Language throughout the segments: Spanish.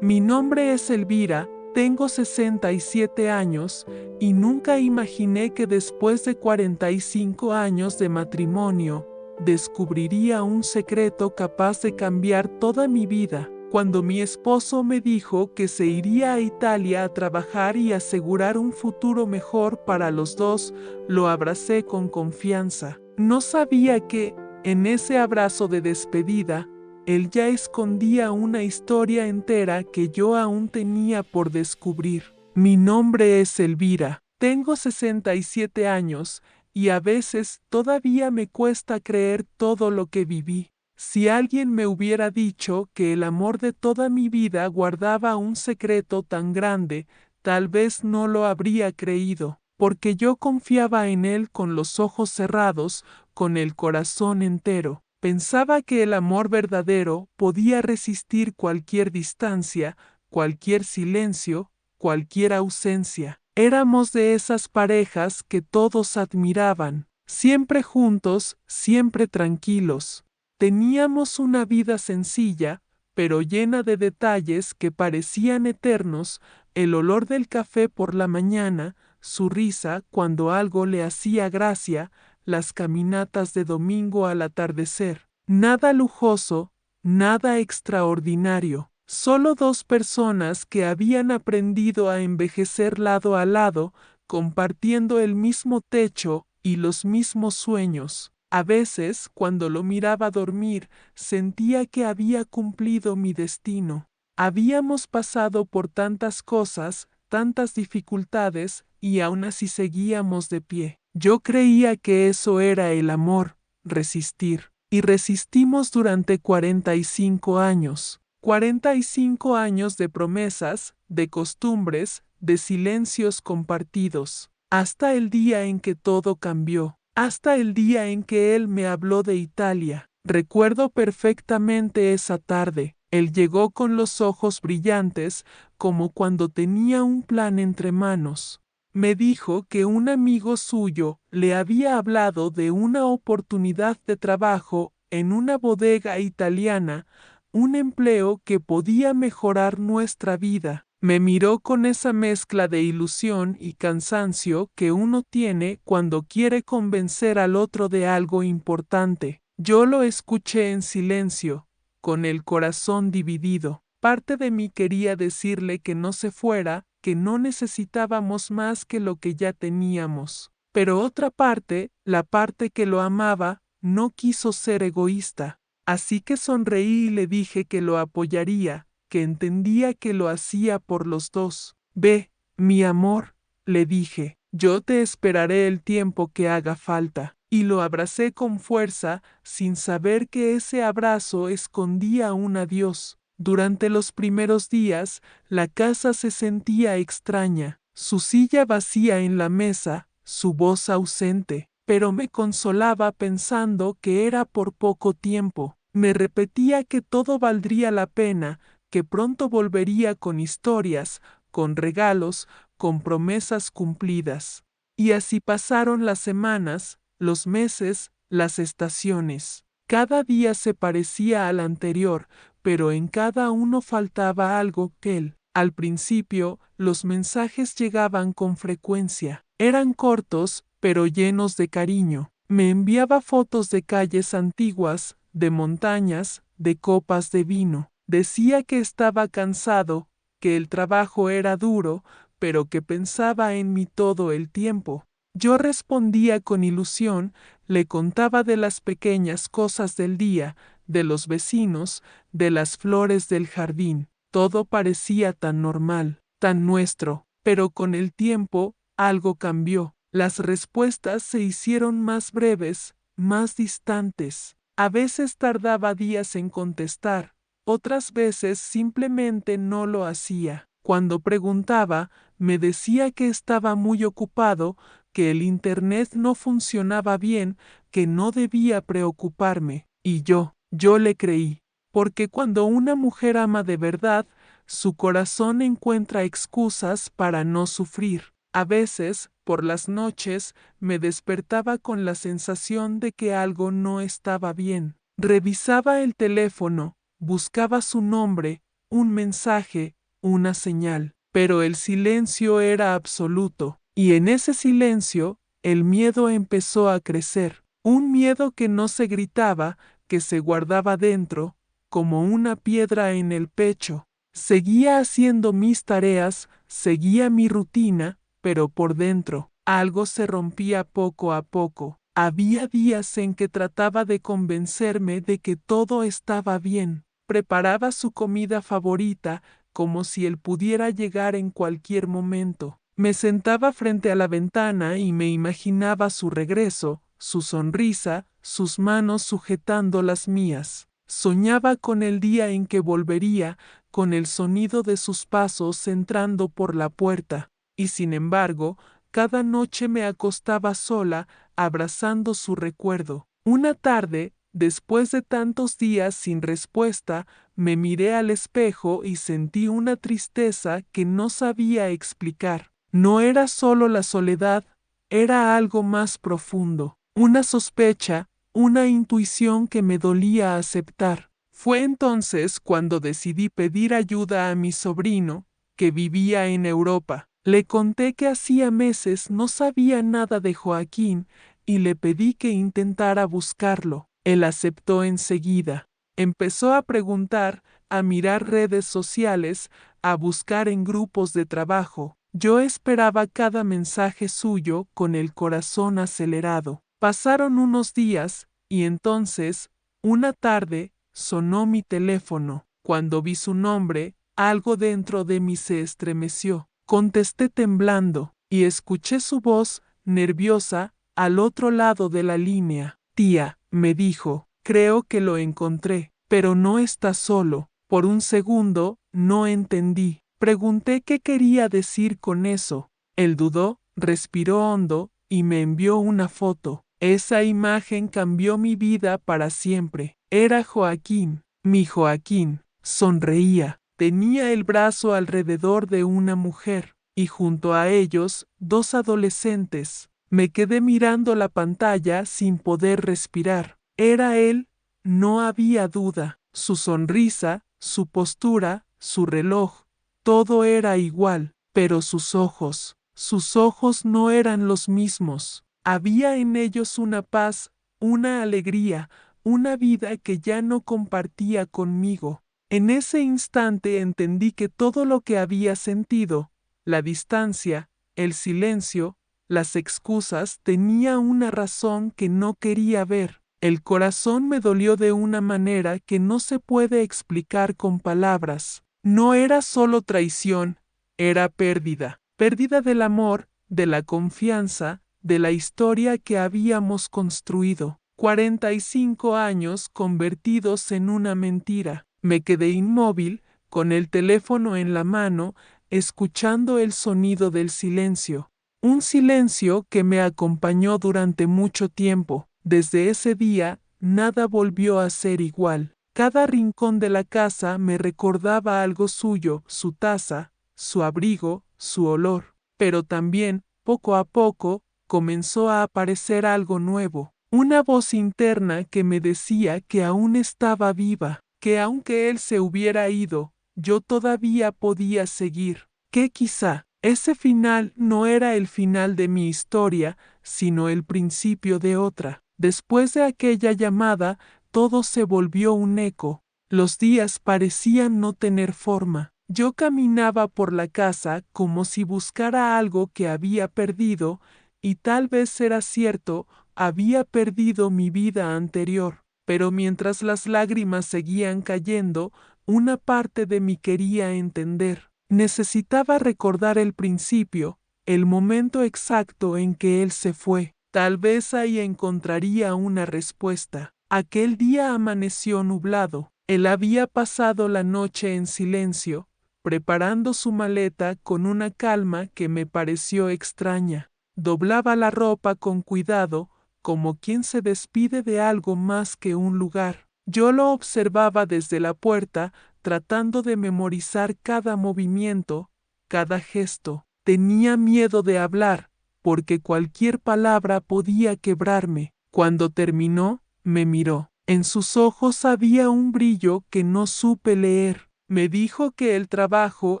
Mi nombre es Elvira, tengo 67 años y nunca imaginé que después de 45 años de matrimonio, descubriría un secreto capaz de cambiar toda mi vida. Cuando mi esposo me dijo que se iría a Italia a trabajar y asegurar un futuro mejor para los dos, lo abracé con confianza. No sabía que, en ese abrazo de despedida, él ya escondía una historia entera que yo aún tenía por descubrir. Mi nombre es Elvira, tengo 67 años y a veces todavía me cuesta creer todo lo que viví. Si alguien me hubiera dicho que el amor de toda mi vida guardaba un secreto tan grande, tal vez no lo habría creído, porque yo confiaba en él con los ojos cerrados, con el corazón entero. Pensaba que el amor verdadero podía resistir cualquier distancia, cualquier silencio, cualquier ausencia. Éramos de esas parejas que todos admiraban, siempre juntos, siempre tranquilos. Teníamos una vida sencilla, pero llena de detalles que parecían eternos, el olor del café por la mañana, su risa cuando algo le hacía gracia, las caminatas de domingo al atardecer. Nada lujoso, nada extraordinario. Solo dos personas que habían aprendido a envejecer lado a lado, compartiendo el mismo techo y los mismos sueños. A veces, cuando lo miraba dormir, sentía que había cumplido mi destino. Habíamos pasado por tantas cosas, tantas dificultades, y aún así seguíamos de pie. Yo creía que eso era el amor, resistir. Y resistimos durante 45 años. 45 años de promesas, de costumbres, de silencios compartidos. Hasta el día en que todo cambió. Hasta el día en que él me habló de Italia. Recuerdo perfectamente esa tarde. Él llegó con los ojos brillantes, como cuando tenía un plan entre manos. Me dijo que un amigo suyo le había hablado de una oportunidad de trabajo en una bodega italiana, un empleo que podía mejorar nuestra vida. Me miró con esa mezcla de ilusión y cansancio que uno tiene cuando quiere convencer al otro de algo importante. Yo lo escuché en silencio, con el corazón dividido. Parte de mí quería decirle que no se fuera, que no necesitábamos más que lo que ya teníamos. Pero otra parte, la parte que lo amaba, no quiso ser egoísta. Así que sonreí y le dije que lo apoyaría, que entendía que lo hacía por los dos. Ve, mi amor, le dije, yo te esperaré el tiempo que haga falta. Y lo abracé con fuerza, sin saber que ese abrazo escondía un adiós. Durante los primeros días, la casa se sentía extraña, su silla vacía en la mesa, su voz ausente, pero me consolaba pensando que era por poco tiempo. Me repetía que todo valdría la pena, que pronto volvería con historias, con regalos, con promesas cumplidas. Y así pasaron las semanas, los meses, las estaciones. Cada día se parecía al anterior, pero en cada uno faltaba algo que él. Al principio, los mensajes llegaban con frecuencia. Eran cortos, pero llenos de cariño. Me enviaba fotos de calles antiguas, de montañas, de copas de vino. Decía que estaba cansado, que el trabajo era duro, pero que pensaba en mí todo el tiempo. Yo respondía con ilusión, le contaba de las pequeñas cosas del día, de los vecinos, de las flores del jardín. Todo parecía tan normal, tan nuestro, pero con el tiempo algo cambió. Las respuestas se hicieron más breves, más distantes. A veces tardaba días en contestar, otras veces simplemente no lo hacía. Cuando preguntaba, me decía que estaba muy ocupado, que el internet no funcionaba bien, que no debía preocuparme. Y yo le creí, porque cuando una mujer ama de verdad, su corazón encuentra excusas para no sufrir. A veces, por las noches, me despertaba con la sensación de que algo no estaba bien. Revisaba el teléfono, buscaba su nombre, un mensaje, una señal. Pero el silencio era absoluto, y en ese silencio, el miedo empezó a crecer. Un miedo que no se gritaba, que se guardaba dentro, como una piedra en el pecho. Seguía haciendo mis tareas, seguía mi rutina, pero por dentro, algo se rompía poco a poco. Había días en que trataba de convencerme de que todo estaba bien. Preparaba su comida favorita, como si él pudiera llegar en cualquier momento. Me sentaba frente a la ventana y me imaginaba su regreso, su sonrisa, sus manos sujetando las mías. Soñaba con el día en que volvería, con el sonido de sus pasos entrando por la puerta. Y sin embargo, cada noche me acostaba sola, abrazando su recuerdo. Una tarde, después de tantos días sin respuesta, me miré al espejo y sentí una tristeza que no sabía explicar. No era solo la soledad, era algo más profundo, una sospecha, una intuición que me dolía aceptar. Fue entonces cuando decidí pedir ayuda a mi sobrino, que vivía en Europa. Le conté que hacía meses no sabía nada de Joaquín y le pedí que intentara buscarlo. Él aceptó enseguida. Empezó a preguntar, a mirar redes sociales, a buscar en grupos de trabajo. Yo esperaba cada mensaje suyo con el corazón acelerado. Pasaron unos días, y entonces, una tarde, sonó mi teléfono. Cuando vi su nombre, algo dentro de mí se estremeció. Contesté temblando, y escuché su voz, nerviosa, al otro lado de la línea. Tía, me dijo, creo que lo encontré, pero no está solo. Por un segundo, no entendí. Pregunté qué quería decir con eso. Él dudó, respiró hondo, y me envió una foto. Esa imagen cambió mi vida para siempre. Era Joaquín, mi Joaquín. Sonreía. Tenía el brazo alrededor de una mujer, y junto a ellos, dos adolescentes. Me quedé mirando la pantalla sin poder respirar. Era él, no había duda. Su sonrisa, su postura, su reloj, todo era igual, pero sus ojos no eran los mismos. Había en ellos una paz, una alegría, una vida que ya no compartía conmigo. En ese instante entendí que todo lo que había sentido, la distancia, el silencio, las excusas, tenía una razón que no quería ver. El corazón me dolió de una manera que no se puede explicar con palabras. No era solo traición, era pérdida. Pérdida del amor, de la confianza, de la historia que habíamos construido. 45 años convertidos en una mentira. Me quedé inmóvil, con el teléfono en la mano, escuchando el sonido del silencio. Un silencio que me acompañó durante mucho tiempo. Desde ese día, nada volvió a ser igual. Cada rincón de la casa me recordaba algo suyo, su taza, su abrigo, su olor. Pero también, poco a poco, comenzó a aparecer algo nuevo. Una voz interna que me decía que aún estaba viva, que aunque él se hubiera ido, yo todavía podía seguir. Que quizá ese final no era el final de mi historia, sino el principio de otra. Después de aquella llamada, todo se volvió un eco. Los días parecían no tener forma. Yo caminaba por la casa como si buscara algo que había perdido, y tal vez era cierto, había perdido mi vida anterior. Pero mientras las lágrimas seguían cayendo, una parte de mí quería entender. Necesitaba recordar el principio, el momento exacto en que él se fue. Tal vez ahí encontraría una respuesta. Aquel día amaneció nublado. Él había pasado la noche en silencio, preparando su maleta con una calma que me pareció extraña. Doblaba la ropa con cuidado, como quien se despide de algo más que un lugar. Yo lo observaba desde la puerta, tratando de memorizar cada movimiento, cada gesto. Tenía miedo de hablar, porque cualquier palabra podía quebrarme. Cuando terminó, me miró. En sus ojos había un brillo que no supe leer. Me dijo que el trabajo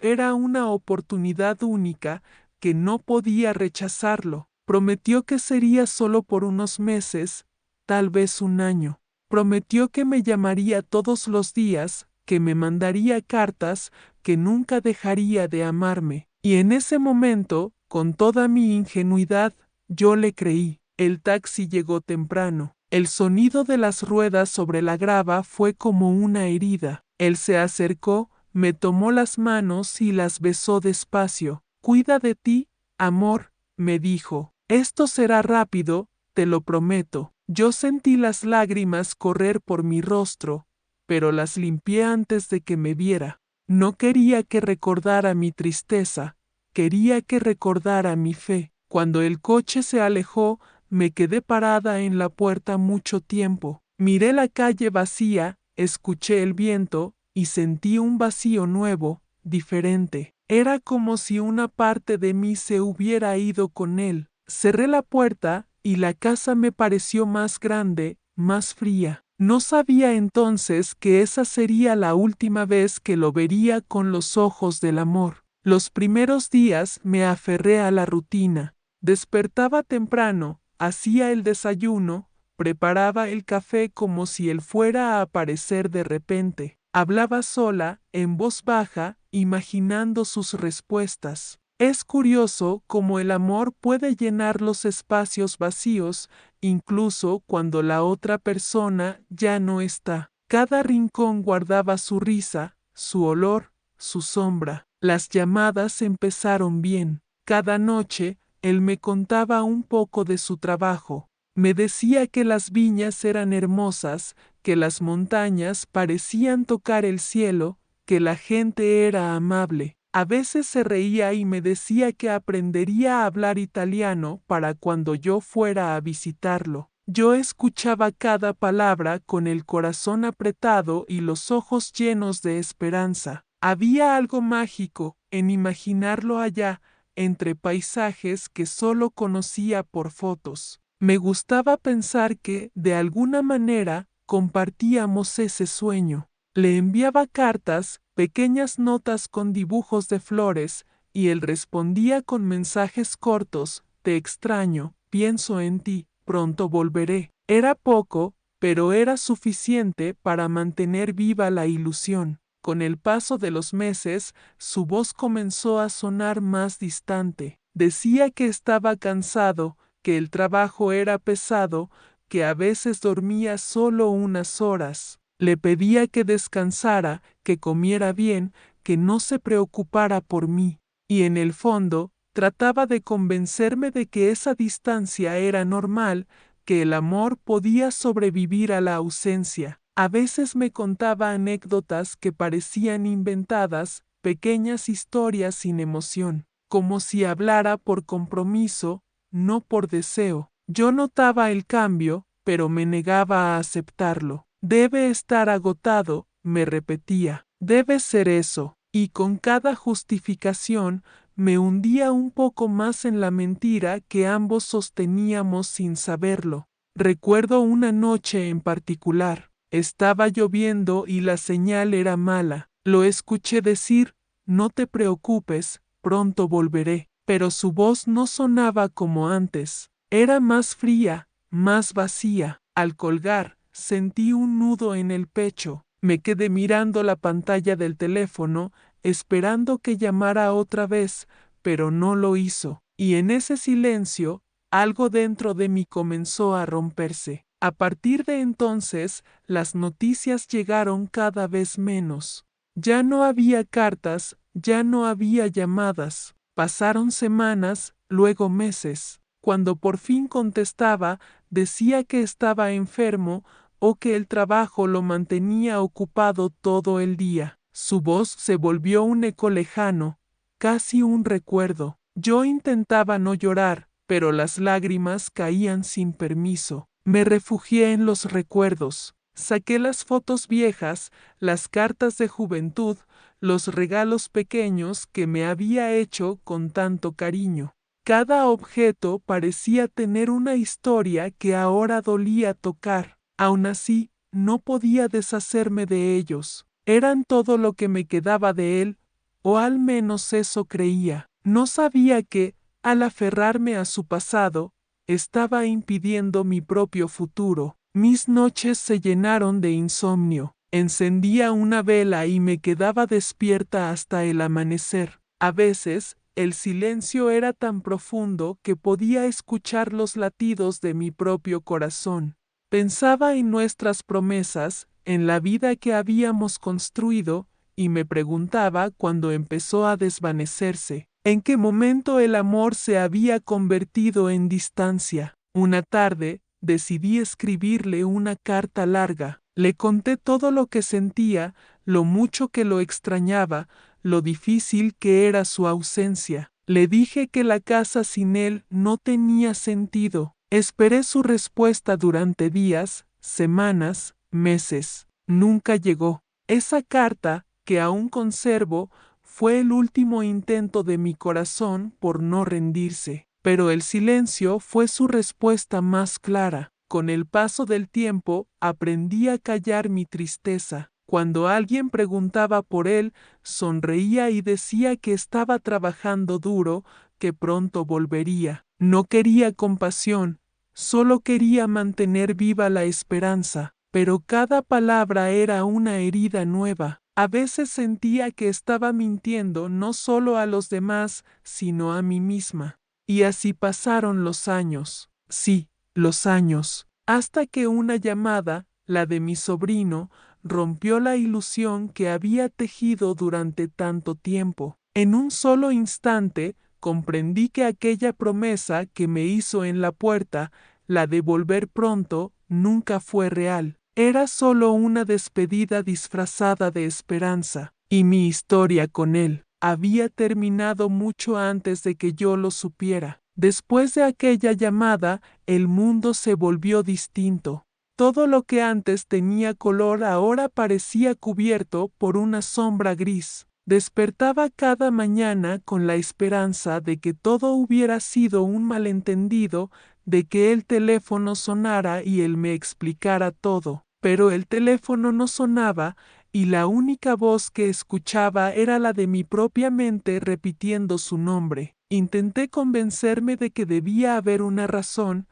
era una oportunidad única, que no podía rechazarlo. Prometió que sería solo por unos meses, tal vez un año. Prometió que me llamaría todos los días, que me mandaría cartas, que nunca dejaría de amarme. Y en ese momento, con toda mi ingenuidad, yo le creí. El taxi llegó temprano. El sonido de las ruedas sobre la grava fue como una herida. Él se acercó, me tomó las manos y las besó despacio. Cuida de ti, amor, me dijo. Esto será rápido, te lo prometo. Yo sentí las lágrimas correr por mi rostro, pero las limpié antes de que me viera. No quería que recordara mi tristeza, quería que recordara mi fe. Cuando el coche se alejó, me quedé parada en la puerta mucho tiempo. Miré la calle vacía, escuché el viento y sentí un vacío nuevo, diferente. Era como si una parte de mí se hubiera ido con él. Cerré la puerta y la casa me pareció más grande, más fría. No sabía entonces que esa sería la última vez que lo vería con los ojos del amor. Los primeros días me aferré a la rutina. Despertaba temprano, hacía el desayuno, preparaba el café como si él fuera a aparecer de repente. Hablaba sola, en voz baja, imaginando sus respuestas. Es curioso cómo el amor puede llenar los espacios vacíos, incluso cuando la otra persona ya no está. Cada rincón guardaba su risa, su olor, su sombra. Las llamadas empezaron bien. Cada noche, él me contaba un poco de su trabajo. Me decía que las viñas eran hermosas, que las montañas parecían tocar el cielo, que la gente era amable. A veces se reía y me decía que aprendería a hablar italiano para cuando yo fuera a visitarlo. Yo escuchaba cada palabra con el corazón apretado y los ojos llenos de esperanza. Había algo mágico en imaginarlo allá, entre paisajes que solo conocía por fotos. Me gustaba pensar que, de alguna manera, compartíamos ese sueño. Le enviaba cartas, pequeñas notas con dibujos de flores, y él respondía con mensajes cortos: te extraño, pienso en ti, pronto volveré. Era poco, pero era suficiente para mantener viva la ilusión. Con el paso de los meses, su voz comenzó a sonar más distante. Decía que estaba cansado, que el trabajo era pesado, que a veces dormía solo unas horas. Le pedía que descansara, que comiera bien, que no se preocupara por mí. Y en el fondo, trataba de convencerme de que esa distancia era normal, que el amor podía sobrevivir a la ausencia. A veces me contaba anécdotas que parecían inventadas, pequeñas historias sin emoción, como si hablara por compromiso, no por deseo. Yo notaba el cambio, pero me negaba a aceptarlo. Debe estar agotado, me repetía. Debe ser eso. Y con cada justificación me hundía un poco más en la mentira que ambos sosteníamos sin saberlo. Recuerdo una noche en particular. Estaba lloviendo y la señal era mala. Lo escuché decir: no te preocupes, pronto volveré. Pero su voz no sonaba como antes. Era más fría, más vacía. Al colgar, sentí un nudo en el pecho. Me quedé mirando la pantalla del teléfono, esperando que llamara otra vez, pero no lo hizo. Y en ese silencio, algo dentro de mí comenzó a romperse. A partir de entonces, las noticias llegaron cada vez menos. Ya no había cartas, ya no había llamadas. Pasaron semanas, luego meses. Cuando por fin contestaba, decía que estaba enfermo o que el trabajo lo mantenía ocupado todo el día. Su voz se volvió un eco lejano, casi un recuerdo. Yo intentaba no llorar, pero las lágrimas caían sin permiso. Me refugié en los recuerdos. Saqué las fotos viejas, las cartas de juventud, los regalos pequeños que me había hecho con tanto cariño. Cada objeto parecía tener una historia que ahora dolía tocar. Aún así, no podía deshacerme de ellos. Eran todo lo que me quedaba de él, o al menos eso creía. No sabía que, al aferrarme a su pasado, estaba impidiendo mi propio futuro. Mis noches se llenaron de insomnio. Encendía una vela y me quedaba despierta hasta el amanecer. A veces, el silencio era tan profundo que podía escuchar los latidos de mi propio corazón. Pensaba en nuestras promesas, en la vida que habíamos construido, y me preguntaba cuando empezó a desvanecerse, en qué momento el amor se había convertido en distancia. Una tarde, decidí escribirle una carta larga. Le conté todo lo que sentía, lo mucho que lo extrañaba, lo difícil que era su ausencia. Le dije que la casa sin él no tenía sentido. Esperé su respuesta durante días, semanas, meses. Nunca llegó. Esa carta, que aún conservo, fue el último intento de mi corazón por no rendirse. Pero el silencio fue su respuesta más clara. Con el paso del tiempo, aprendí a callar mi tristeza. Cuando alguien preguntaba por él, sonreía y decía que estaba trabajando duro, que pronto volvería. No quería compasión, solo quería mantener viva la esperanza, pero cada palabra era una herida nueva. A veces sentía que estaba mintiendo no solo a los demás, sino a mí misma. Y así pasaron los años. Sí, los años. Hasta que una llamada, la de mi sobrino, rompió la ilusión que había tejido durante tanto tiempo. En un solo instante, comprendí que aquella promesa que me hizo en la puerta, la de volver pronto, nunca fue real. Era solo una despedida disfrazada de esperanza, y mi historia con él había terminado mucho antes de que yo lo supiera. Después de aquella llamada, el mundo se volvió distinto. Todo lo que antes tenía color ahora parecía cubierto por una sombra gris. Despertaba cada mañana con la esperanza de que todo hubiera sido un malentendido, de que el teléfono sonara y él me explicara todo. Pero el teléfono no sonaba y la única voz que escuchaba era la de mi propia mente repitiendo su nombre. Intenté convencerme de que debía haber una razón,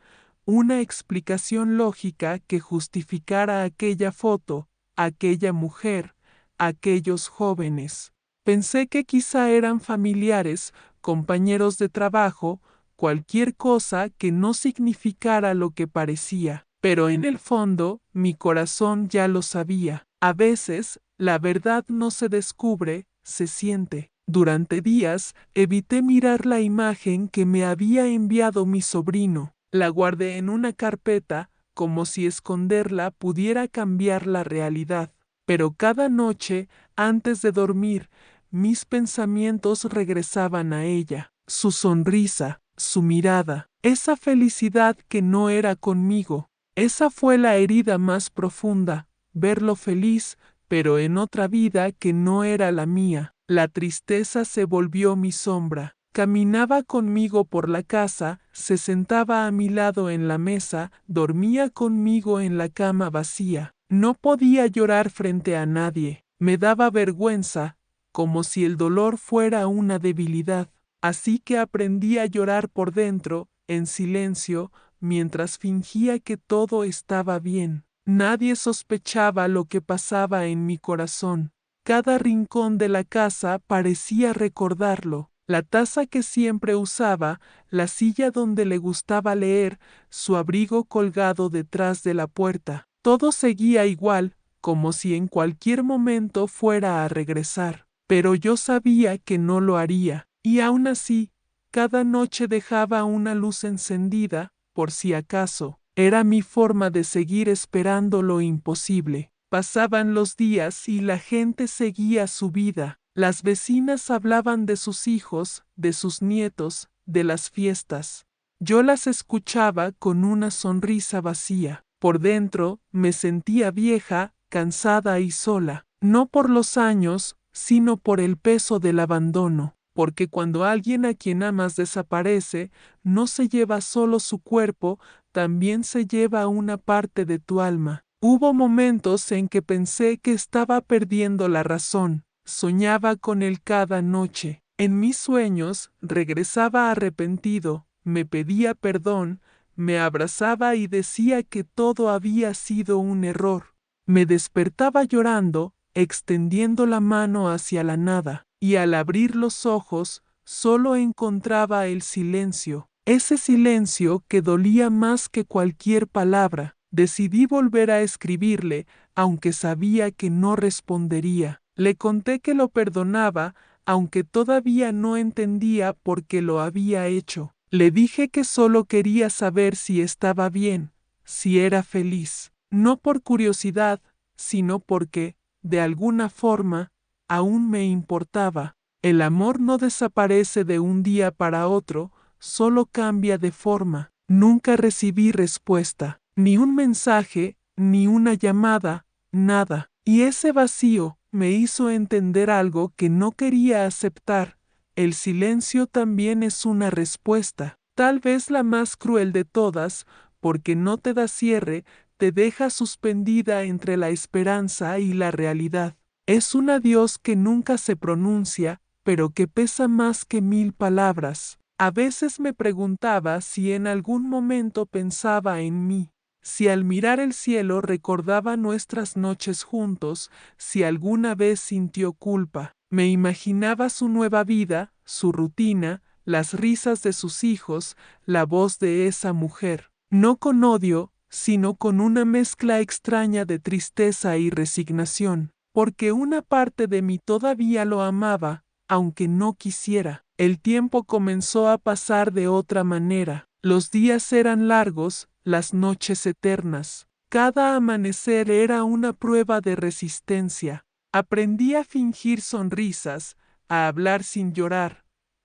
una explicación lógica que justificara aquella foto, aquella mujer, aquellos jóvenes. Pensé que quizá eran familiares, compañeros de trabajo, cualquier cosa que no significara lo que parecía. Pero en el fondo, mi corazón ya lo sabía. A veces, la verdad no se descubre, se siente. Durante días, evité mirar la imagen que me había enviado mi sobrino. La guardé en una carpeta, como si esconderla pudiera cambiar la realidad. Pero cada noche, antes de dormir, mis pensamientos regresaban a ella. Su sonrisa, su mirada, esa felicidad que no era conmigo. Esa fue la herida más profunda, verlo feliz, pero en otra vida que no era la mía. La tristeza se volvió mi sombra. Caminaba conmigo por la casa, se sentaba a mi lado en la mesa, dormía conmigo en la cama vacía. No podía llorar frente a nadie. Me daba vergüenza, como si el dolor fuera una debilidad. Así que aprendí a llorar por dentro, en silencio, mientras fingía que todo estaba bien. Nadie sospechaba lo que pasaba en mi corazón. Cada rincón de la casa parecía recordarlo. La taza que siempre usaba, la silla donde le gustaba leer, su abrigo colgado detrás de la puerta. Todo seguía igual, como si en cualquier momento fuera a regresar. Pero yo sabía que no lo haría, y aún así, cada noche dejaba una luz encendida, por si acaso. Era mi forma de seguir esperando lo imposible. Pasaban los días y la gente seguía su vida. Las vecinas hablaban de sus hijos, de sus nietos, de las fiestas. Yo las escuchaba con una sonrisa vacía. Por dentro me sentía vieja, cansada y sola, no por los años, sino por el peso del abandono. Porque cuando alguien a quien amas desaparece, no se lleva solo su cuerpo, también se lleva una parte de tu alma. Hubo momentos en que pensé que estaba perdiendo la razón. Soñaba con él cada noche. En mis sueños regresaba arrepentido, me pedía perdón, me abrazaba y decía que todo había sido un error. Me despertaba llorando, extendiendo la mano hacia la nada, y al abrir los ojos, solo encontraba el silencio. Ese silencio que dolía más que cualquier palabra. Decidí volver a escribirle, aunque sabía que no respondería. Le conté que lo perdonaba, aunque todavía no entendía por qué lo había hecho. Le dije que solo quería saber si estaba bien, si era feliz. No por curiosidad, sino porque, de alguna forma, aún me importaba. El amor no desaparece de un día para otro, solo cambia de forma. Nunca recibí respuesta, ni un mensaje, ni una llamada, nada. Y ese vacío me hizo entender algo que no quería aceptar. El silencio también es una respuesta, tal vez la más cruel de todas, porque no te da cierre, te deja suspendida entre la esperanza y la realidad. Es un adiós que nunca se pronuncia, pero que pesa más que 1000 palabras. A veces me preguntaba si en algún momento pensaba en mí, si al mirar el cielo recordaba nuestras noches juntos, si alguna vez sintió culpa. Me imaginaba su nueva vida, su rutina, las risas de sus hijos, la voz de esa mujer. No con odio, sino con una mezcla extraña de tristeza y resignación, porque una parte de mí todavía lo amaba, aunque no quisiera. El tiempo comenzó a pasar de otra manera. Los días eran largos, las noches eternas. Cada amanecer era una prueba de resistencia. Aprendí a fingir sonrisas, a hablar sin llorar,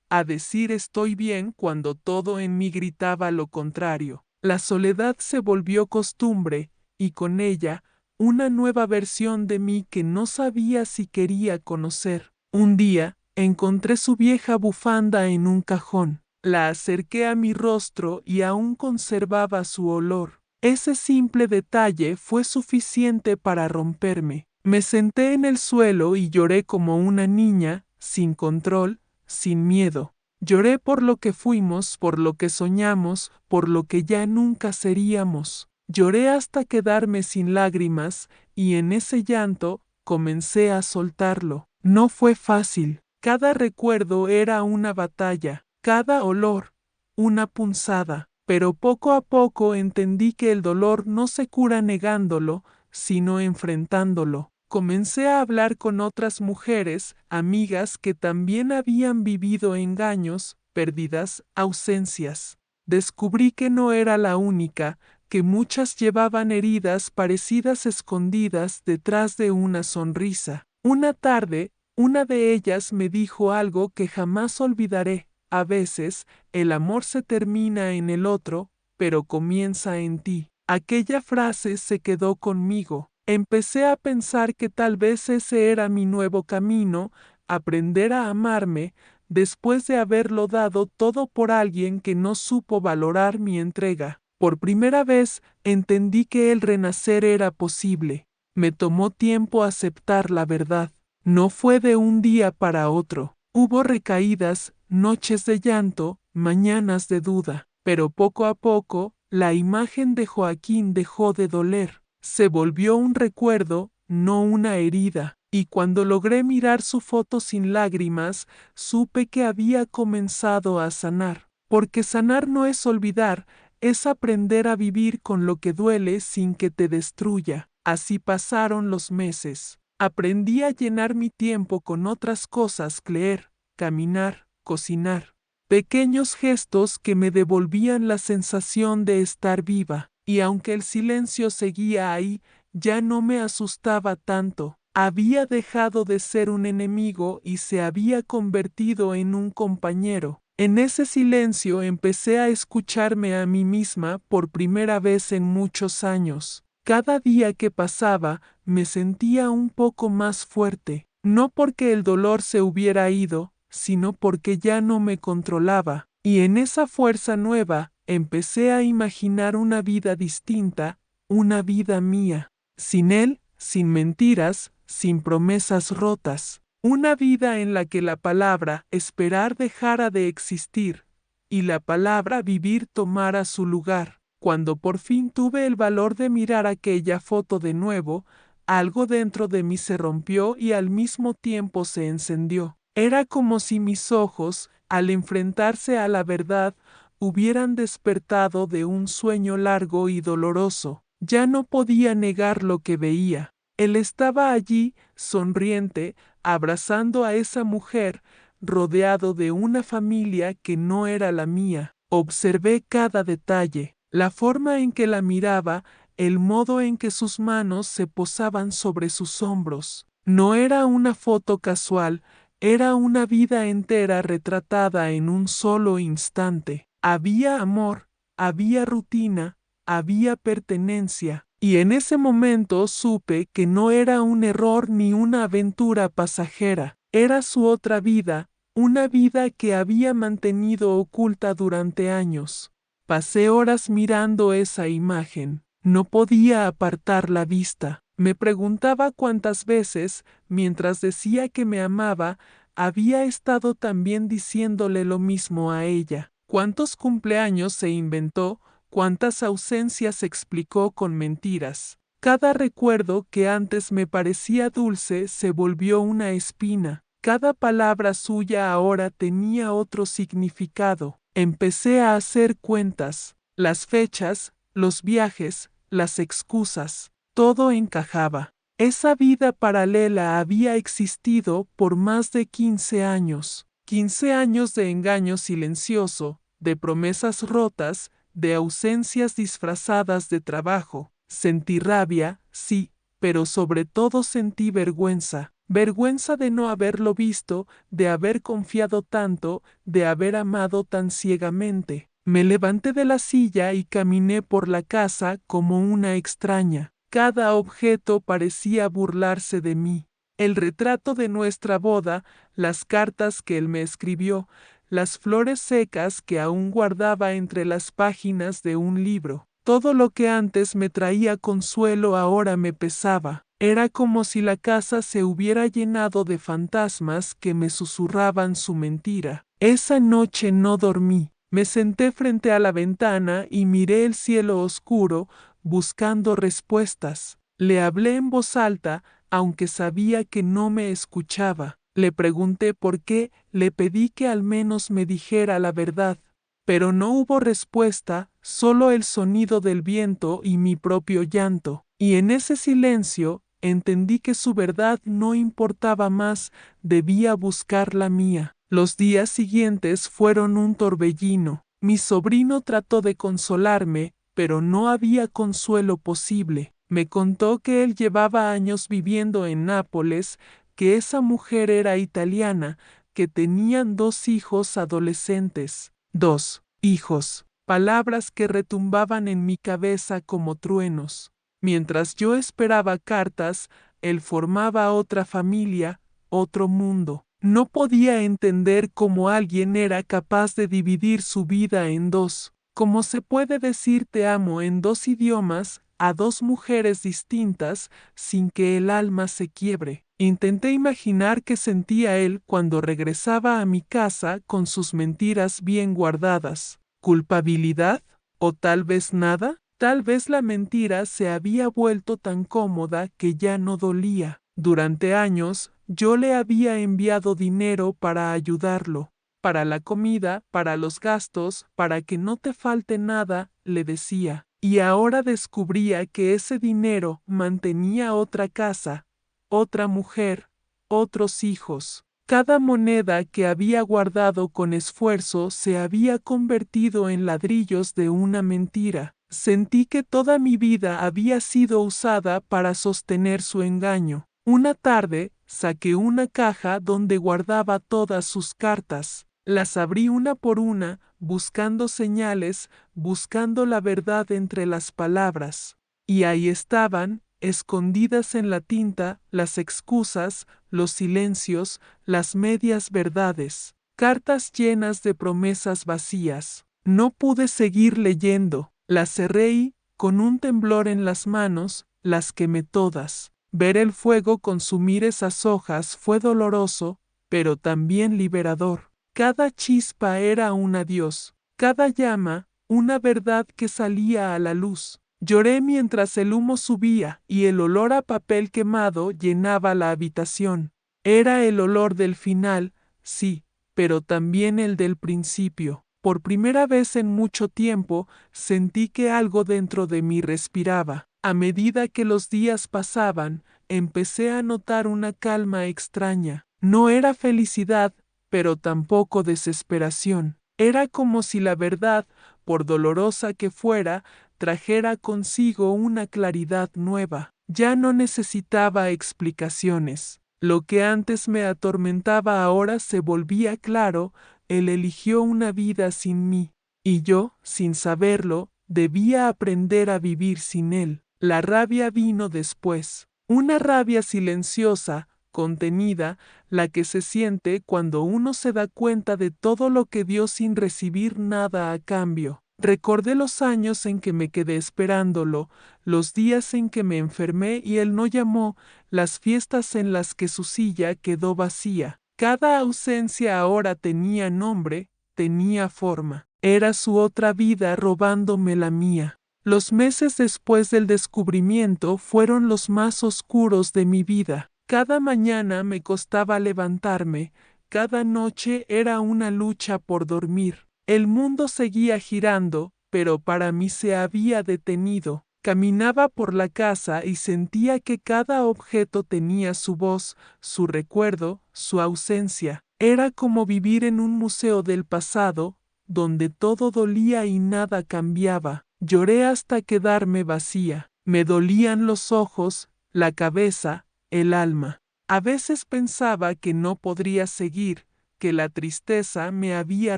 a decir estoy bien cuando todo en mí gritaba lo contrario. La soledad se volvió costumbre, y con ella, una nueva versión de mí que no sabía si quería conocer. Un día, encontré su vieja bufanda en un cajón. La acerqué a mi rostro y aún conservaba su olor. Ese simple detalle fue suficiente para romperme. Me senté en el suelo y lloré como una niña, sin control, sin miedo. Lloré por lo que fuimos, por lo que soñamos, por lo que ya nunca seríamos. Lloré hasta quedarme sin lágrimas, y en ese llanto comencé a soltarlo. No fue fácil. Cada recuerdo era una batalla, cada olor, una punzada, pero poco a poco entendí que el dolor no se cura negándolo, sino enfrentándolo. Comencé a hablar con otras mujeres, amigas que también habían vivido engaños, pérdidas, ausencias. Descubrí que no era la única, que muchas llevaban heridas parecidas escondidas detrás de una sonrisa. Una tarde, una de ellas me dijo algo que jamás olvidaré. A veces, el amor se termina en el otro, pero comienza en ti. Aquella frase se quedó conmigo. Empecé a pensar que tal vez ese era mi nuevo camino, aprender a amarme, después de haberlo dado todo por alguien que no supo valorar mi entrega. Por primera vez, entendí que el renacer era posible. Me tomó tiempo aceptar la verdad. No fue de un día para otro. Hubo recaídas, noches de llanto, mañanas de duda, pero poco a poco, la imagen de Joaquín dejó de doler. Se volvió un recuerdo, no una herida, y cuando logré mirar su foto sin lágrimas, supe que había comenzado a sanar. Porque sanar no es olvidar, es aprender a vivir con lo que duele sin que te destruya. Así pasaron los meses. Aprendí a llenar mi tiempo con otras cosas, leer, caminar, cocinar. Pequeños gestos que me devolvían la sensación de estar viva. Y aunque el silencio seguía ahí, ya no me asustaba tanto. Había dejado de ser un enemigo y se había convertido en un compañero. En ese silencio empecé a escucharme a mí misma por primera vez en muchos años. Cada día que pasaba, me sentía un poco más fuerte, no porque el dolor se hubiera ido, sino porque ya no me controlaba, y en esa fuerza nueva, empecé a imaginar una vida distinta, una vida mía. Sin él, sin mentiras, sin promesas rotas. Una vida en la que la palabra esperar dejara de existir y la palabra vivir tomara su lugar. Cuando por fin tuve el valor de mirar aquella foto de nuevo, algo dentro de mí se rompió y al mismo tiempo se encendió. Era como si mis ojos, al enfrentarse a la verdad, hubieran despertado de un sueño largo y doloroso. Ya no podía negar lo que veía. Él estaba allí, sonriente, abrazando a esa mujer, rodeado de una familia que no era la mía. Observé cada detalle, la forma en que la miraba, el modo en que sus manos se posaban sobre sus hombros. No era una foto casual, era una vida entera retratada en un solo instante. Había amor, había rutina, había pertenencia, y en ese momento supe que no era un error ni una aventura pasajera, era su otra vida, una vida que había mantenido oculta durante años. Pasé horas mirando esa imagen, no podía apartar la vista. Me preguntaba cuántas veces, mientras decía que me amaba, había estado también diciéndole lo mismo a ella. ¿Cuántos cumpleaños se inventó? ¿Cuántas ausencias explicó con mentiras? Cada recuerdo que antes me parecía dulce se volvió una espina. Cada palabra suya ahora tenía otro significado. Empecé a hacer cuentas, las fechas, los viajes, las excusas. Todo encajaba. Esa vida paralela había existido por más de 15 años. 15 años de engaño silencioso, de promesas rotas, de ausencias disfrazadas de trabajo. Sentí rabia, sí, pero sobre todo sentí vergüenza. Vergüenza de no haberlo visto, de haber confiado tanto, de haber amado tan ciegamente. Me levanté de la silla y caminé por la casa como una extraña. Cada objeto parecía burlarse de mí. El retrato de nuestra boda, las cartas que él me escribió, las flores secas que aún guardaba entre las páginas de un libro. Todo lo que antes me traía consuelo ahora me pesaba. Era como si la casa se hubiera llenado de fantasmas que me susurraban su mentira. Esa noche no dormí. Me senté frente a la ventana y miré el cielo oscuro, buscando respuestas. Le hablé en voz alta, aunque sabía que no me escuchaba. Le pregunté por qué, le pedí que al menos me dijera la verdad. Pero no hubo respuesta, solo el sonido del viento y mi propio llanto. Y en ese silencio, entendí que su verdad no importaba más, debía buscar la mía. Los días siguientes fueron un torbellino. Mi sobrino trató de consolarme, pero no había consuelo posible. Me contó que él llevaba años viviendo en Nápoles, que esa mujer era italiana, que tenían 2 hijos adolescentes. 2 hijos. Palabras que retumbaban en mi cabeza como truenos. Mientras yo esperaba cartas, él formaba otra familia, otro mundo. No podía entender cómo alguien era capaz de dividir su vida en dos. ¿Cómo se puede decir te amo en 2 idiomas, a 2 mujeres distintas, sin que el alma se quiebre? Intenté imaginar qué sentía él cuando regresaba a mi casa con sus mentiras bien guardadas. ¿Culpabilidad? ¿O tal vez nada? Tal vez la mentira se había vuelto tan cómoda que ya no dolía. Durante años, yo le había enviado dinero para ayudarlo, para la comida, para los gastos, para que no te falte nada, le decía. Y ahora descubría que ese dinero mantenía otra casa, otra mujer, otros hijos. Cada moneda que había guardado con esfuerzo se había convertido en ladrillos de una mentira. Sentí que toda mi vida había sido usada para sostener su engaño. Una tarde, saqué una caja donde guardaba todas sus cartas. Las abrí una por una, buscando señales, buscando la verdad entre las palabras. Y ahí estaban, escondidas en la tinta, las excusas, los silencios, las medias verdades. Cartas llenas de promesas vacías. No pude seguir leyendo. Las cerré y, con un temblor en las manos, las quemé todas. Ver el fuego consumir esas hojas fue doloroso, pero también liberador. Cada chispa era un adiós, cada llama, una verdad que salía a la luz. Lloré mientras el humo subía y el olor a papel quemado llenaba la habitación. Era el olor del final, sí, pero también el del principio. Por primera vez en mucho tiempo sentí que algo dentro de mí respiraba. A medida que los días pasaban, empecé a notar una calma extraña. No era felicidad, pero tampoco desesperación. Era como si la verdad, por dolorosa que fuera, trajera consigo una claridad nueva. Ya no necesitaba explicaciones. Lo que antes me atormentaba ahora se volvía claro. Él eligió una vida sin mí, y yo, sin saberlo, debía aprender a vivir sin él. La rabia vino después, una rabia silenciosa, contenida, la que se siente cuando uno se da cuenta de todo lo que dio sin recibir nada a cambio. Recordé los años en que me quedé esperándolo, los días en que me enfermé y él no llamó, las fiestas en las que su silla quedó vacía. Cada ausencia ahora tenía nombre, tenía forma. Era su otra vida robándome la mía. Los meses después del descubrimiento fueron los más oscuros de mi vida. Cada mañana me costaba levantarme, cada noche era una lucha por dormir. El mundo seguía girando, pero para mí se había detenido. Caminaba por la casa y sentía que cada objeto tenía su voz, su recuerdo, su ausencia. Era como vivir en un museo del pasado, donde todo dolía y nada cambiaba. Lloré hasta quedarme vacía. Me dolían los ojos, la cabeza, el alma. A veces pensaba que no podría seguir, que la tristeza me había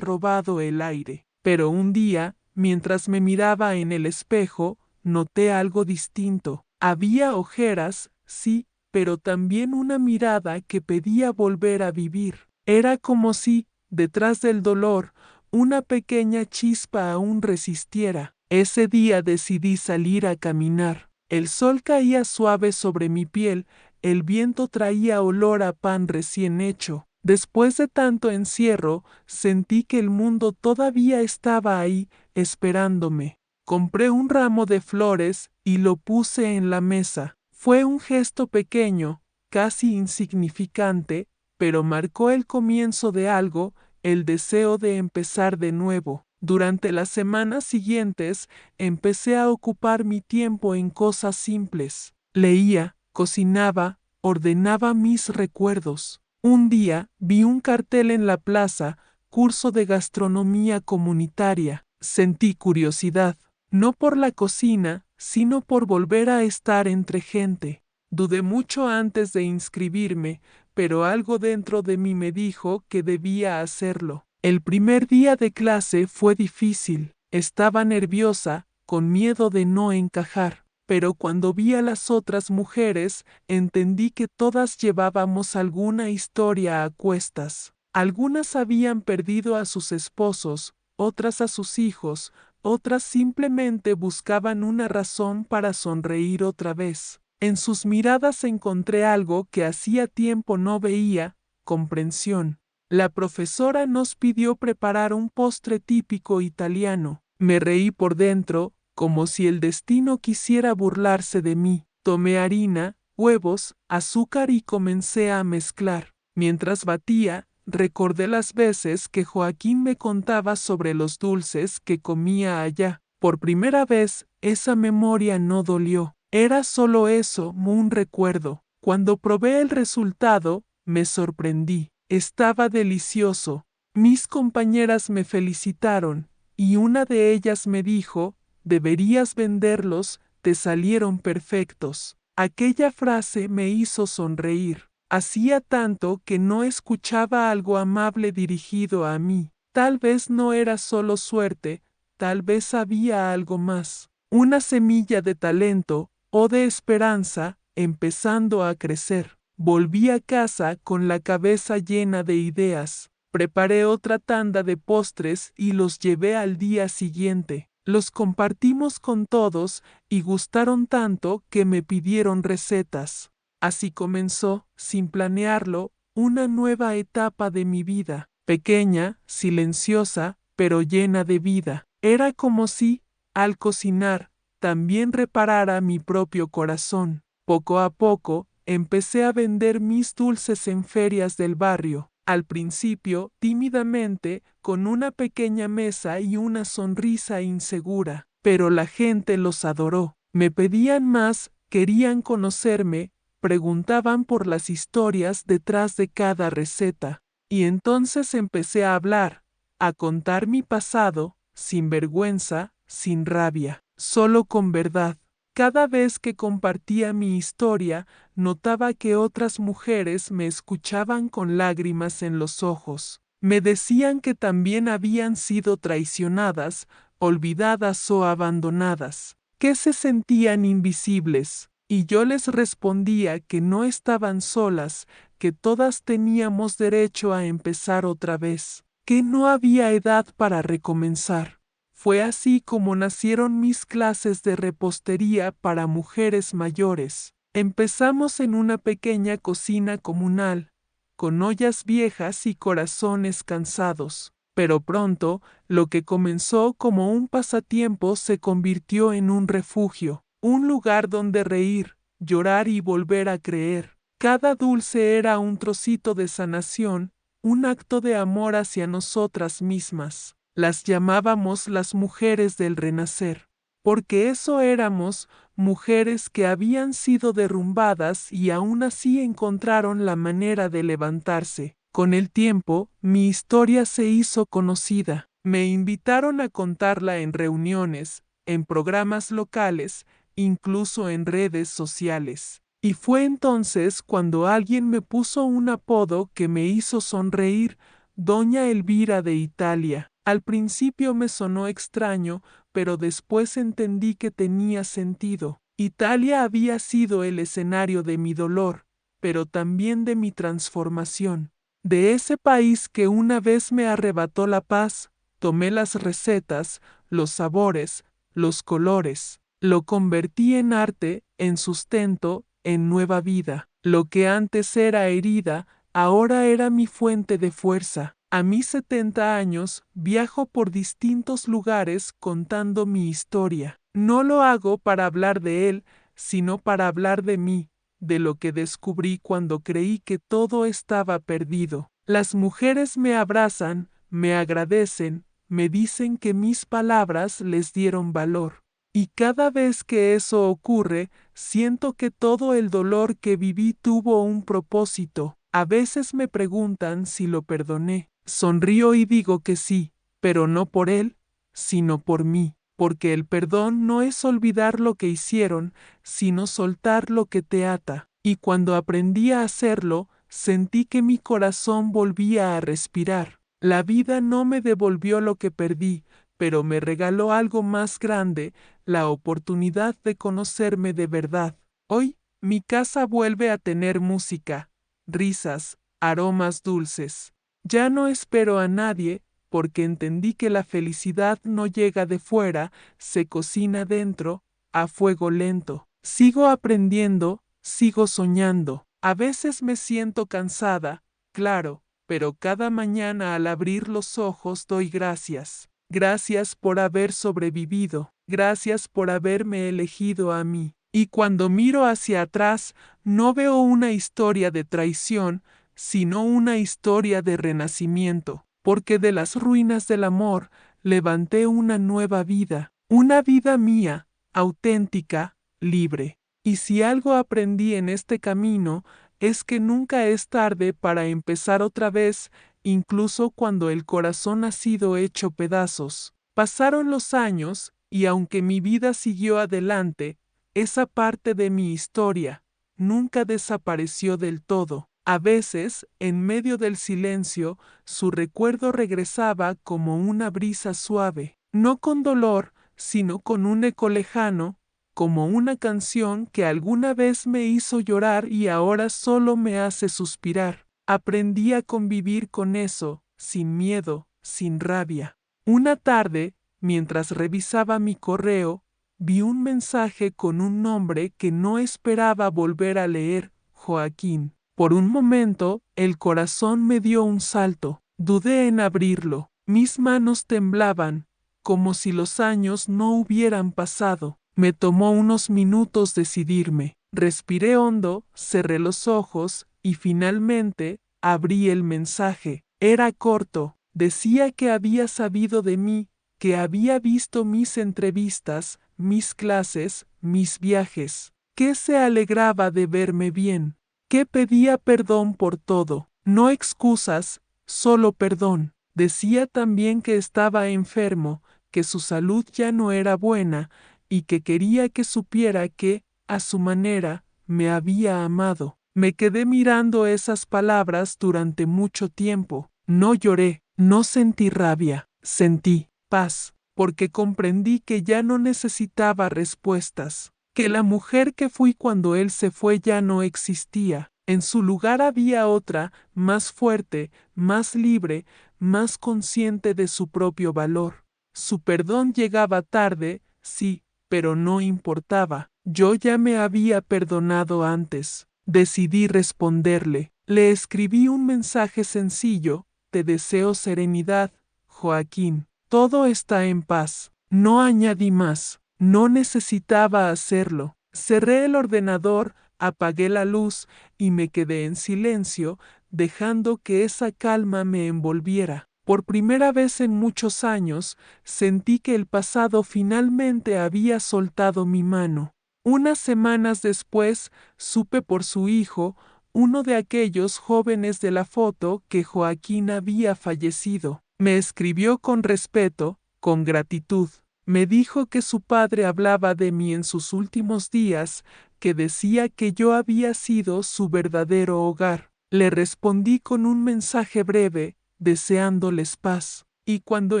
robado el aire. Pero un día, mientras me miraba en el espejo, noté algo distinto. Había ojeras, sí, pero también una mirada que pedía volver a vivir. Era como si, detrás del dolor, una pequeña chispa aún resistiera. Ese día decidí salir a caminar. El sol caía suave sobre mi piel, el viento traía olor a pan recién hecho. Después de tanto encierro, sentí que el mundo todavía estaba ahí, esperándome. Compré un ramo de flores y lo puse en la mesa. Fue un gesto pequeño, casi insignificante, pero marcó el comienzo de algo, el deseo de empezar de nuevo. Durante las semanas siguientes, empecé a ocupar mi tiempo en cosas simples. Leía, cocinaba, ordenaba mis recuerdos. Un día vi un cartel en la plaza, curso de gastronomía comunitaria. Sentí curiosidad, no por la cocina, sino por volver a estar entre gente. Dudé mucho antes de inscribirme, pero algo dentro de mí me dijo que debía hacerlo. El primer día de clase fue difícil. Estaba nerviosa, con miedo de no encajar. Pero cuando vi a las otras mujeres, entendí que todas llevábamos alguna historia a cuestas. Algunas habían perdido a sus esposos, otras a sus hijos, otras simplemente buscaban una razón para sonreír otra vez. En sus miradas encontré algo que hacía tiempo no veía, comprensión. La profesora nos pidió preparar un postre típico italiano. Me reí por dentro, como si el destino quisiera burlarse de mí. Tomé harina, huevos, azúcar y comencé a mezclar. Mientras batía, recordé las veces que Joaquín me contaba sobre los dulces que comía allá. Por primera vez, esa memoria no dolió. Era solo eso, un recuerdo. Cuando probé el resultado, me sorprendí. Estaba delicioso. Mis compañeras me felicitaron, y una de ellas me dijo, deberías venderlos, te salieron perfectos. Aquella frase me hizo sonreír. Hacía tanto que no escuchaba algo amable dirigido a mí. Tal vez no era solo suerte, tal vez había algo más. Una semilla de talento o de esperanza empezando a crecer. Volví a casa con la cabeza llena de ideas. Preparé otra tanda de postres y los llevé al día siguiente. Los compartimos con todos y gustaron tanto que me pidieron recetas. Así comenzó, sin planearlo, una nueva etapa de mi vida, pequeña, silenciosa, pero llena de vida. Era como si, al cocinar, también reparara mi propio corazón. Poco a poco, empecé a vender mis dulces en ferias del barrio. Al principio, tímidamente, con una pequeña mesa y una sonrisa insegura, pero la gente los adoró. Me pedían más, querían conocerme, preguntaban por las historias detrás de cada receta. Y entonces empecé a hablar, a contar mi pasado, sin vergüenza, sin rabia, solo con verdad. Cada vez que compartía mi historia, notaba que otras mujeres me escuchaban con lágrimas en los ojos. Me decían que también habían sido traicionadas, olvidadas o abandonadas, que se sentían invisibles. Y yo les respondía que no estaban solas, que todas teníamos derecho a empezar otra vez, que no había edad para recomenzar. Fue así como nacieron mis clases de repostería para mujeres mayores. Empezamos en una pequeña cocina comunal, con ollas viejas y corazones cansados. Pero pronto, lo que comenzó como un pasatiempo se convirtió en un refugio, un lugar donde reír, llorar y volver a creer. Cada dulce era un trocito de sanación, un acto de amor hacia nosotras mismas. Las llamábamos las mujeres del renacer, porque eso éramos, mujeres que habían sido derrumbadas y aún así encontraron la manera de levantarse. Con el tiempo, mi historia se hizo conocida. Me invitaron a contarla en reuniones, en programas locales, incluso en redes sociales. Y fue entonces cuando alguien me puso un apodo que me hizo sonreír, Doña Elvira de Italia. Al principio me sonó extraño, pero después entendí que tenía sentido. Italia había sido el escenario de mi dolor, pero también de mi transformación. De ese país que una vez me arrebató la paz, tomé las recetas, los sabores, los colores, lo convertí en arte, en sustento, en nueva vida. Lo que antes era herida, ahora era mi fuente de fuerza. A mis 70 años, viajo por distintos lugares contando mi historia. No lo hago para hablar de él, sino para hablar de mí, de lo que descubrí cuando creí que todo estaba perdido. Las mujeres me abrazan, me agradecen, me dicen que mis palabras les dieron valor. Y cada vez que eso ocurre, siento que todo el dolor que viví tuvo un propósito. A veces me preguntan si lo perdoné. Sonrío y digo que sí, pero no por él, sino por mí, porque el perdón no es olvidar lo que hicieron, sino soltar lo que te ata. Y cuando aprendí a hacerlo, sentí que mi corazón volvía a respirar. La vida no me devolvió lo que perdí, pero me regaló algo más grande, la oportunidad de conocerme de verdad. Hoy, mi casa vuelve a tener música, risas, aromas dulces. Ya no espero a nadie, porque entendí que la felicidad no llega de fuera, se cocina dentro, a fuego lento. Sigo aprendiendo, sigo soñando. A veces me siento cansada, claro, pero cada mañana al abrir los ojos doy gracias. Gracias por haber sobrevivido, gracias por haberme elegido a mí. Y cuando miro hacia atrás, no veo una historia de traición, sino una historia de renacimiento, porque de las ruinas del amor levanté una nueva vida, una vida mía, auténtica, libre. Y si algo aprendí en este camino, es que nunca es tarde para empezar otra vez, incluso cuando el corazón ha sido hecho pedazos. Pasaron los años, y aunque mi vida siguió adelante, esa parte de mi historia nunca desapareció del todo. A veces, en medio del silencio, su recuerdo regresaba como una brisa suave, no con dolor, sino con un eco lejano, como una canción que alguna vez me hizo llorar y ahora solo me hace suspirar. Aprendí a convivir con eso, sin miedo, sin rabia. Una tarde, mientras revisaba mi correo, vi un mensaje con un nombre que no esperaba volver a leer, Joaquín. Por un momento, el corazón me dio un salto. Dudé en abrirlo. Mis manos temblaban, como si los años no hubieran pasado. Me tomó unos minutos decidirme. Respiré hondo, cerré los ojos y finalmente abrí el mensaje. Era corto. Decía que había sabido de mí, que había visto mis entrevistas, mis clases, mis viajes, que se alegraba de verme bien, que pedía perdón por todo, no excusas, solo perdón. Decía también que estaba enfermo, que su salud ya no era buena y que quería que supiera que, a su manera, me había amado. Me quedé mirando esas palabras durante mucho tiempo. No lloré, no sentí rabia, sentí paz, porque comprendí que ya no necesitaba respuestas, que la mujer que fui cuando él se fue ya no existía. En su lugar había otra, más fuerte, más libre, más consciente de su propio valor. Su perdón llegaba tarde, sí, pero no importaba. Yo ya me había perdonado antes. Decidí responderle. Le escribí un mensaje sencillo: te deseo serenidad, Joaquín. Todo está en paz. No añadí más. No necesitaba hacerlo. Cerré el ordenador, apagué la luz y me quedé en silencio, dejando que esa calma me envolviera. Por primera vez en muchos años, sentí que el pasado finalmente había soltado mi mano. Unas semanas después, supe por su hijo, uno de aquellos jóvenes de la foto, que Joaquín había fallecido. Me escribió con respeto, con gratitud. Me dijo que su padre hablaba de mí en sus últimos días, que decía que yo había sido su verdadero hogar. Le respondí con un mensaje breve, deseándoles paz. Y cuando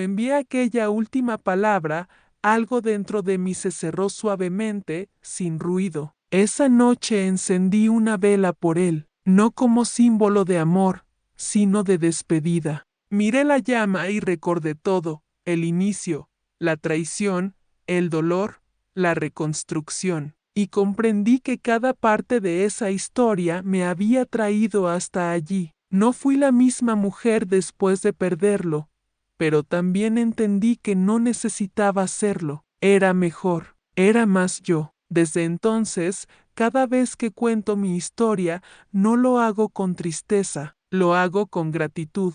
envié aquella última palabra, algo dentro de mí se cerró suavemente, sin ruido. Esa noche encendí una vela por él, no como símbolo de amor, sino de despedida. Miré la llama y recordé todo: el inicio, la traición, el dolor, la reconstrucción. Y comprendí que cada parte de esa historia me había traído hasta allí. No fui la misma mujer después de perderlo, pero también entendí que no necesitaba serlo. Era mejor, era más yo. Desde entonces, cada vez que cuento mi historia, no lo hago con tristeza, lo hago con gratitud,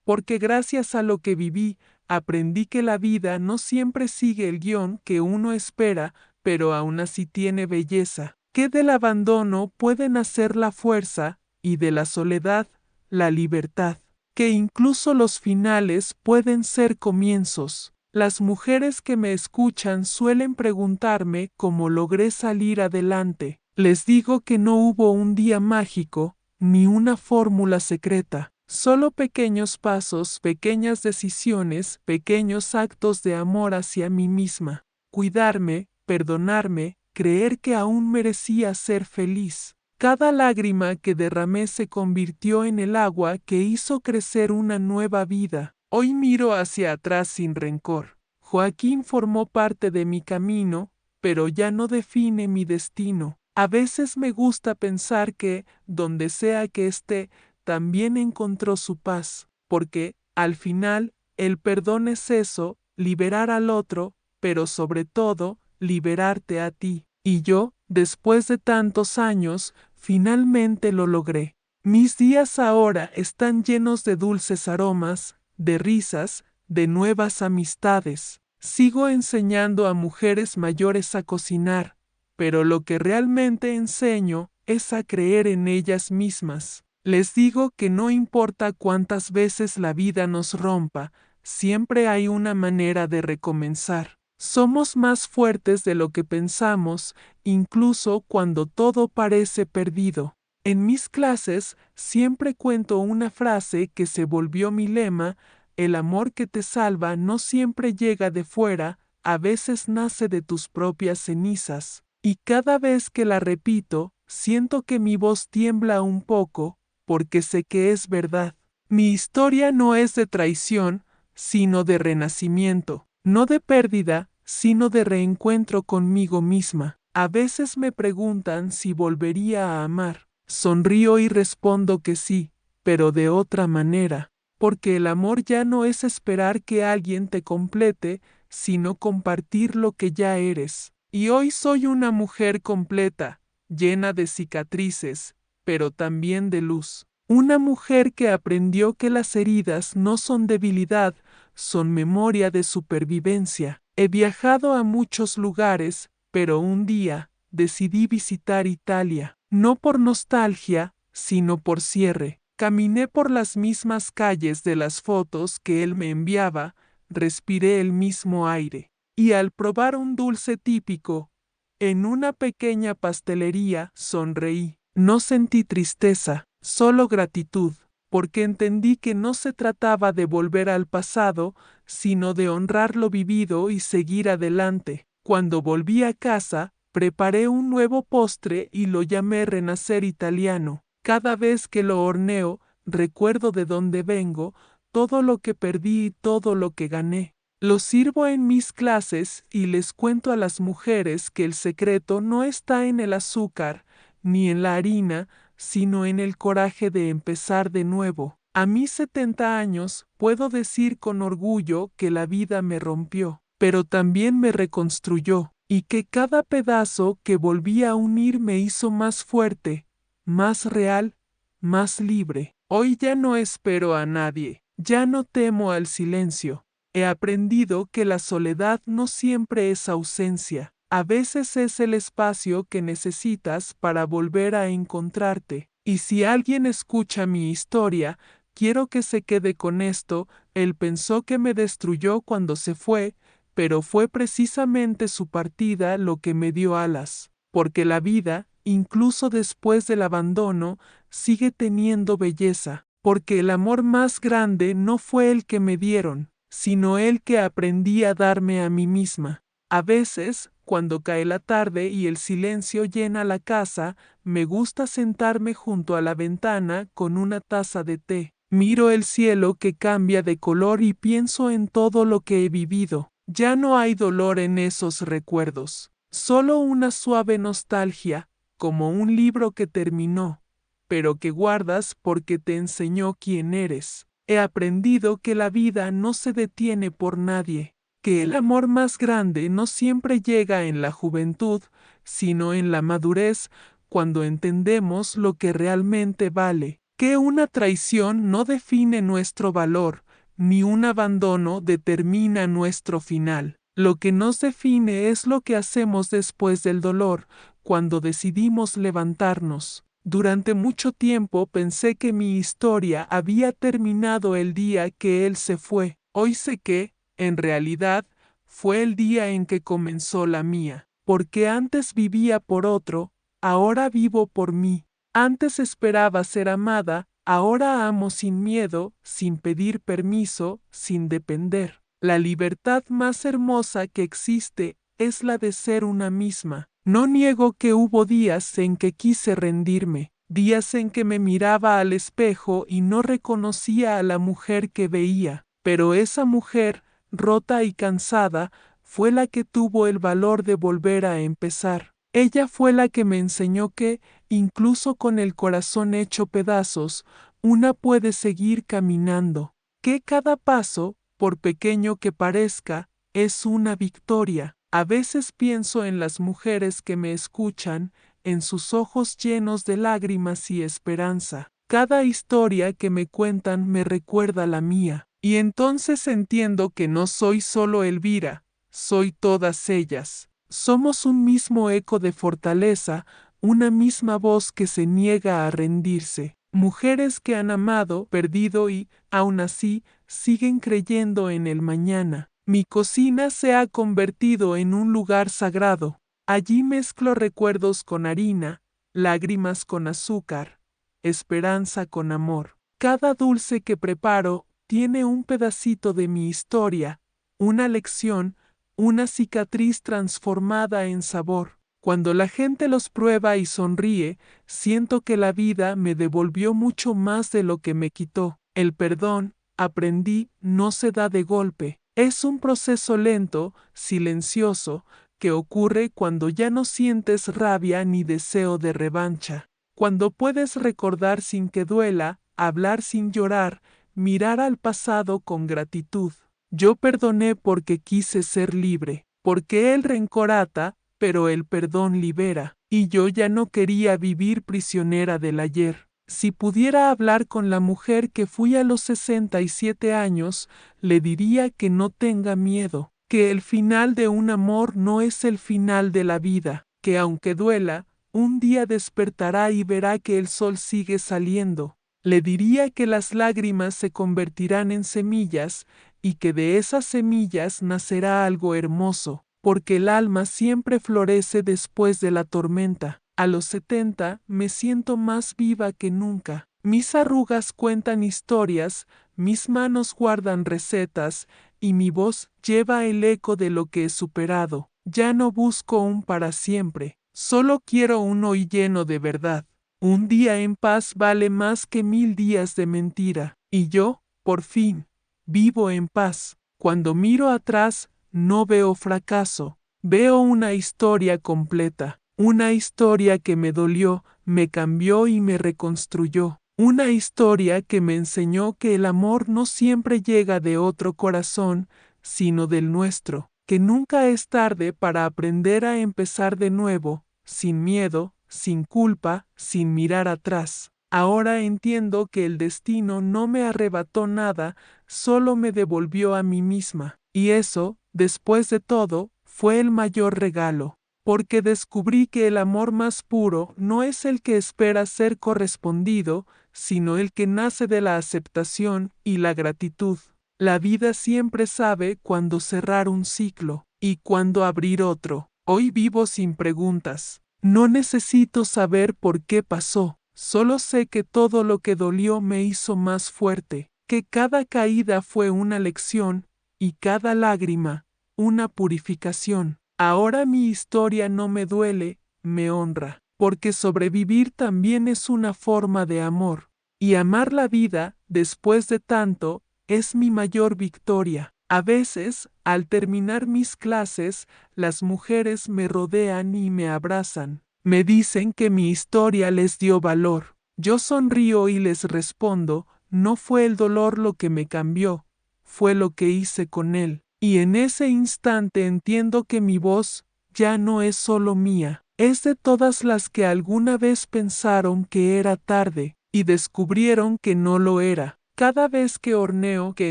porque gracias a lo que viví, aprendí que la vida no siempre sigue el guión que uno espera, pero aún así tiene belleza, que del abandono puede nacer la fuerza y de la soledad, la libertad, que incluso los finales pueden ser comienzos. Las mujeres que me escuchan suelen preguntarme cómo logré salir adelante. Les digo que no hubo un día mágico, ni una fórmula secreta. Solo pequeños pasos, pequeñas decisiones, pequeños actos de amor hacia mí misma. Cuidarme, perdonarme, creer que aún merecía ser feliz. Cada lágrima que derramé se convirtió en el agua que hizo crecer una nueva vida. Hoy miro hacia atrás sin rencor. Joaquín formó parte de mi camino, pero ya no define mi destino. A veces me gusta pensar que, donde sea que esté, también encontró su paz, porque, al final, el perdón es eso, liberar al otro, pero sobre todo, liberarte a ti. Y yo, después de tantos años, finalmente lo logré. Mis días ahora están llenos de dulces aromas, de risas, de nuevas amistades. Sigo enseñando a mujeres mayores a cocinar, pero lo que realmente enseño es a creer en ellas mismas. Les digo que no importa cuántas veces la vida nos rompa, siempre hay una manera de recomenzar. Somos más fuertes de lo que pensamos, incluso cuando todo parece perdido. En mis clases siempre cuento una frase que se volvió mi lema: el amor que te salva no siempre llega de fuera, a veces nace de tus propias cenizas. Y cada vez que la repito, siento que mi voz tiembla un poco, porque sé que es verdad. Mi historia no es de traición, sino de renacimiento. no de pérdida, sino de reencuentro conmigo misma. A veces me preguntan si volvería a amar. Sonrío y respondo que sí, pero de otra manera, porque el amor ya no es esperar que alguien te complete, sino compartir lo que ya eres. Y hoy soy una mujer completa, llena de cicatrices, pero también de luz. Una mujer que aprendió que las heridas no son debilidad, son memoria de supervivencia. He viajado a muchos lugares, pero un día decidí visitar Italia, no por nostalgia, sino por cierre. Caminé por las mismas calles de las fotos que él me enviaba, respiré el mismo aire. Y al probar un dulce típico, en una pequeña pastelería, sonreí. No sentí tristeza, solo gratitud, porque entendí que no se trataba de volver al pasado, sino de honrar lo vivido y seguir adelante. Cuando volví a casa, preparé un nuevo postre y lo llamé Renacer Italiano. Cada vez que lo horneo, recuerdo de dónde vengo, todo lo que perdí y todo lo que gané. Lo sirvo en mis clases y les cuento a las mujeres que el secreto no está en el azúcar, ni en la harina, sino en el coraje de empezar de nuevo. A mis 70 años puedo decir con orgullo que la vida me rompió, pero también me reconstruyó, y que cada pedazo que volví a unir me hizo más fuerte, más real, más libre. Hoy ya no espero a nadie, ya no temo al silencio. He aprendido que la soledad no siempre es ausencia. A veces es el espacio que necesitas para volver a encontrarte. Y si alguien escucha mi historia, quiero que se quede con esto. Él pensó que me destruyó cuando se fue, pero fue precisamente su partida lo que me dio alas. Porque la vida, incluso después del abandono, sigue teniendo belleza. Porque el amor más grande no fue el que me dieron, sino el que aprendí a darme a mí misma. A veces, cuando cae la tarde y el silencio llena la casa, me gusta sentarme junto a la ventana con una taza de té. Miro el cielo que cambia de color y pienso en todo lo que he vivido. Ya no hay dolor en esos recuerdos, solo una suave nostalgia, como un libro que terminó, pero que guardas porque te enseñó quién eres. He aprendido que la vida no se detiene por nadie, que el amor más grande no siempre llega en la juventud, sino en la madurez, cuando entendemos lo que realmente vale, que una traición no define nuestro valor, ni un abandono determina nuestro final. Lo que nos define es lo que hacemos después del dolor, cuando decidimos levantarnos. Durante mucho tiempo pensé que mi historia había terminado el día que él se fue. Hoy sé que, en realidad, fue el día en que comenzó la mía. Porque antes vivía por otro, ahora vivo por mí. Antes esperaba ser amada, ahora amo sin miedo, sin pedir permiso, sin depender. La libertad más hermosa que existe es la de ser una misma. No niego que hubo días en que quise rendirme, días en que me miraba al espejo y no reconocía a la mujer que veía, pero esa mujer, rota y cansada, fue la que tuvo el valor de volver a empezar. Ella fue la que me enseñó que, incluso con el corazón hecho pedazos, una puede seguir caminando, que cada paso, por pequeño que parezca, es una victoria. A veces pienso en las mujeres que me escuchan, en sus ojos llenos de lágrimas y esperanza. Cada historia que me cuentan me recuerda la mía, y entonces entiendo que no soy solo Elvira, soy todas ellas. Somos un mismo eco de fortaleza, una misma voz que se niega a rendirse. Mujeres que han amado, perdido y, aún así, siguen creyendo en el mañana. Mi cocina se ha convertido en un lugar sagrado. Allí mezclo recuerdos con harina, lágrimas con azúcar, esperanza con amor. Cada dulce que preparo tiene un pedacito de mi historia, una lección, una cicatriz transformada en sabor. Cuando la gente los prueba y sonríe, siento que la vida me devolvió mucho más de lo que me quitó. El perdón, aprendí, no se da de golpe, Es un proceso lento, silencioso, que ocurre cuando ya no sientes rabia ni deseo de revancha. Cuando puedes recordar sin que duela, hablar sin llorar, mirar al pasado con gratitud. Yo perdoné porque quise ser libre, porque el rencor ata, pero el perdón libera, y yo ya no quería vivir prisionera del ayer. Si pudiera hablar con la mujer que fui a los 67 años, le diría que no tenga miedo, que el final de un amor no es el final de la vida, que aunque duela, un día despertará y verá que el sol sigue saliendo. Le diría que las lágrimas se convertirán en semillas y que de esas semillas nacerá algo hermoso, porque el alma siempre florece después de la tormenta. A los 70 me siento más viva que nunca. Mis arrugas cuentan historias, mis manos guardan recetas, y mi voz lleva el eco de lo que he superado. Ya no busco un para siempre, solo quiero un hoy lleno de verdad. Un día en paz vale más que 1000 días de mentira, y yo, por fin, vivo en paz. Cuando miro atrás, no veo fracaso, veo una historia completa. Una historia que me dolió, me cambió y me reconstruyó. Una historia que me enseñó que el amor no siempre llega de otro corazón, sino del nuestro, que nunca es tarde para aprender a empezar de nuevo, sin miedo, sin culpa, sin mirar atrás. Ahora entiendo que el destino no me arrebató nada, solo me devolvió a mí misma. Y eso, después de todo, fue el mayor regalo. Porque descubrí que el amor más puro no es el que espera ser correspondido, sino el que nace de la aceptación y la gratitud. La vida siempre sabe cuándo cerrar un ciclo y cuándo abrir otro. Hoy vivo sin preguntas. No necesito saber por qué pasó. Solo sé que todo lo que dolió me hizo más fuerte, que cada caída fue una lección y cada lágrima una purificación. Ahora mi historia no me duele, me honra, porque sobrevivir también es una forma de amor. Y amar la vida, después de tanto, es mi mayor victoria. A veces, al terminar mis clases, las mujeres me rodean y me abrazan. Me dicen que mi historia les dio valor. Yo sonrío y les respondo, no fue el dolor lo que me cambió, fue lo que hice con él. Y en ese instante entiendo que mi voz ya no es solo mía, es de todas las que alguna vez pensaron que era tarde y descubrieron que no lo era. Cada vez que horneo, que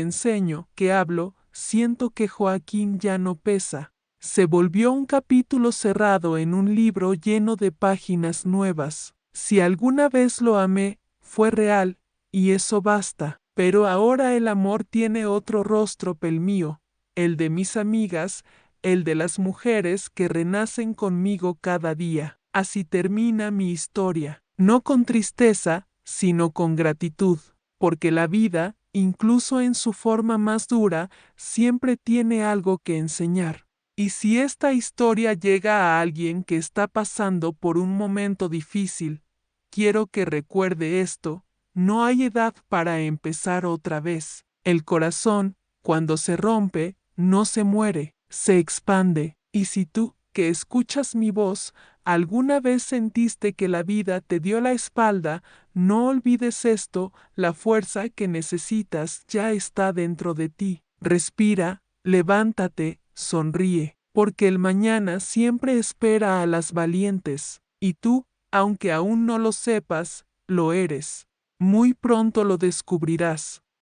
enseño, que hablo, siento que Joaquín ya no pesa. Se volvió un capítulo cerrado en un libro lleno de páginas nuevas. Si alguna vez lo amé, fue real, y eso basta. Pero ahora el amor tiene otro rostro pel mío, el de mis amigas, el de las mujeres que renacen conmigo cada día. Así termina mi historia, no con tristeza, sino con gratitud, porque la vida, incluso en su forma más dura, siempre tiene algo que enseñar. Y si esta historia llega a alguien que está pasando por un momento difícil, quiero que recuerde esto, no hay edad para empezar otra vez. El corazón, cuando se rompe, no se muere, se expande. Y si tú, que escuchas mi voz, alguna vez sentiste que la vida te dio la espalda, no olvides esto, la fuerza que necesitas ya está dentro de ti. Respira, levántate, sonríe, porque el mañana siempre espera a las valientes, y tú, aunque aún no lo sepas, lo eres. Muy pronto lo descubrirás.